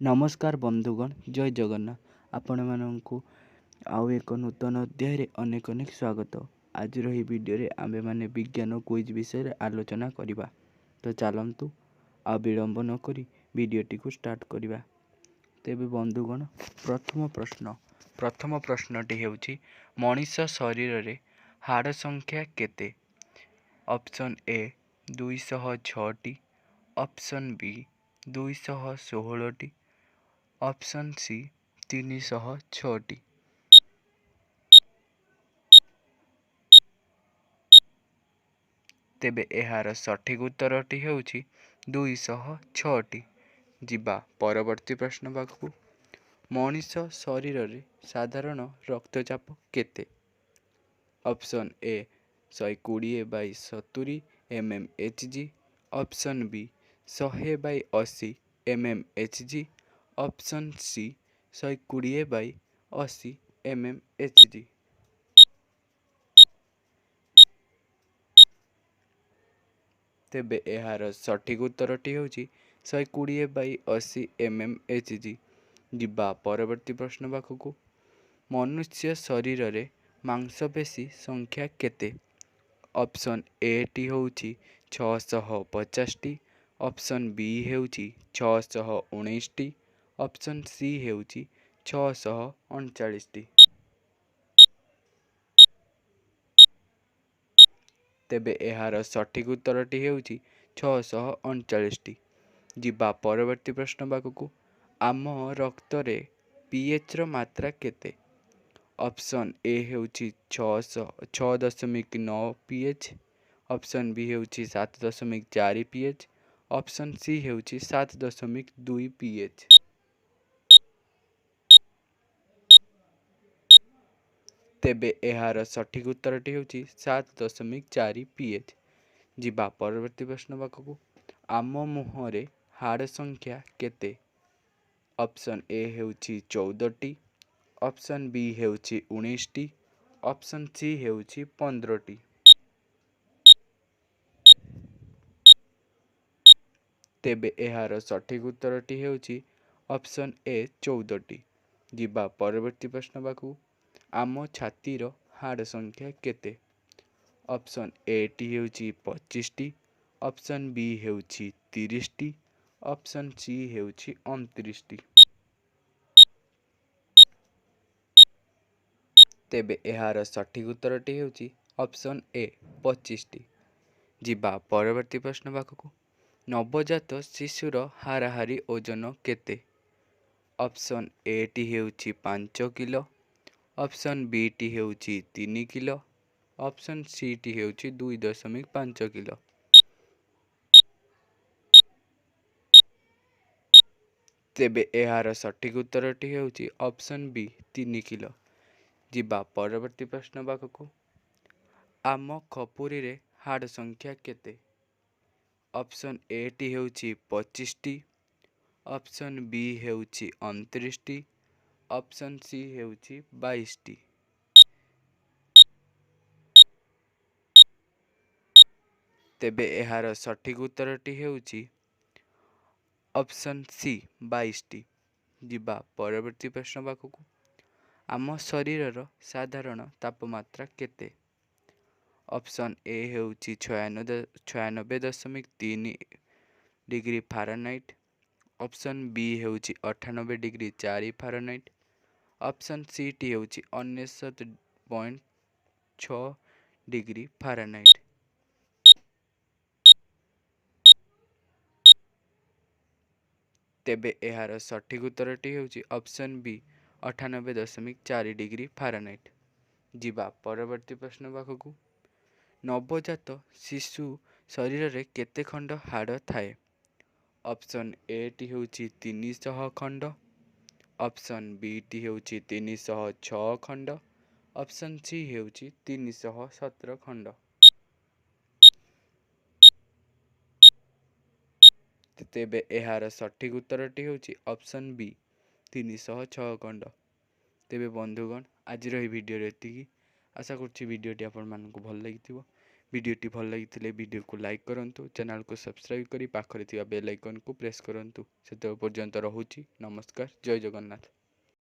नमस्कार बंधुगण जय जगन्नाथ आपण मानू आउ एक नूतन अध्याय अनेक अनेक स्वागत। आज वीडियो रे आमे माने विज्ञान क्विज विषय रे आलोचना करिबा। तो चलंतु आ विलंब न करी वीडियोटी को स्टार्ट करिबा। तेबे बंधुगण प्रथम प्रश्नटी हेउची मनीष शरीर रे हाड़ संख्या केते? ऑप्शन ए 206 टी, ऑप्शन बी 216 टी, ऑप्शन सी 306 टी। तेबे एहार सठिक उत्तरटी हेउची 206 टी। जिबा परवर्ती प्रश्न पाखु। मनीष शरीर रे साधारण रक्तचाप केते? Option A 120/70 mmHg, option B 100/80 mmHg, option C 120/80 mmHg। तेबे एहार सठिक उत्तरटी होची 120/80 mmHg। जिबा परवर्ती प्रश्न पाखु। मनुष्य शरीर रे मांसपेशी संख्या केते? ऑप्शन ए टी होची 650 टी, ऑप्शन बी हेउची 619 टी, ऑप्शन सी हेउची 639 टी। तेबे एहार सठिक उत्तरटी हेउची 639 टी। जिबा परवर्ती प्रश्न पाखु। आम रक्त रे पीएच रो मात्रा केते? ऑप्शन ए हेउची 6.9 पीएच, ऑप्शन बी हेउची 7.4 पीएच, ऑप्शन सी हेउची 7.2 पीएच। तेबे एहार सठिक उत्तरटी हेउची 7.4 पीएच। जिबा परवर्ती प्रश्न पाखु। आम मुहरे हाड़ संख्या केते? ऑप्शन ए हेउची 14 टी, ऑप्शन बी हेउची 19 टी, ऑप्शन सी हेउची 15 टी। तेबे एहार सठिक उत्तरटी हेउची ऑप्शन ए 14 टी। जिबा परवर्ती प्रश्न पाखु। आम छातीर हाड़ संख्या केते? ऑप्शन ए टी हेउची 25 टी, ऑप्शन बी हेउची 30 टी, ऑप्शन सी हेउची 29 टी। तेबे एहार सठिक उत्तरटी हेउची ऑप्शन ए 25 टी। जिबा परवर्ती प्रश्न पाखु। नवजात शिशुर हाराहारी ओजन केते? ऑप्शन ए टी हेउची 5 किलो, ऑप्शन बी टी हेउची 3 किलो, ऑप्शन सी टी हेउची 2.5 किलो। तेबे एहार सठिक उत्तरटी हेउची ऑप्शन बी 3 किलो। जिबा परवर्ती प्रश्न पाखु। आम खपुरी रे हाड़ संख्या केते? ऑप्शन ए टी हेउची 25 टी, ऑप्शन बी हेउची 29 टी, ऑप्शन सी हेउची 22 टी। तेबे एहार सठिक उत्तरटी हेउची ऑप्शन सी 22 टी। जिबा परवर्ती प्रश्न पाखु। आम शरीर साधारण तापमात्रा केते? ऑप्शन ए हेउची 96.3 डिग्री फारेनहाइट, ऑप्शन बी हेउची 98.4 फारेनहाइट, ऑप्शन सी टी हेउची 99.6 डिग्री फारेनहाइट। तेबे एहार सठिक उत्तरटी हेउची ऑप्शन बी 98.4 डिग्री फारेनहाइट। जिबा परवर्ती प्रश्न पाखु। नवजात शिशु शरीर रे केते खंड हाड़ थाए? ऑप्शन ए टी हेउची 300 खंड, ऑप्शन बी टी हेउची 306 खंड, ऑप्शन सी हेउची 317 खंड। तेबे एहार सठिक उत्तरटी हेउची ऑप्शन बी 306 खंड। तेबे बंधुगण आज भिडियो एतिकी। आशा करुच्ची भिडियोटी आपण मानकु भल लगिथिबो। भिडियोटी भल लगी भिडियो को लाइक करूँ, चैनल को सब्सक्राइब करी पाखरे थिबा बेल आइकन को प्रेस करूँ। से पर्यंत रहुछि। नमस्कार। जय जगन्नाथ।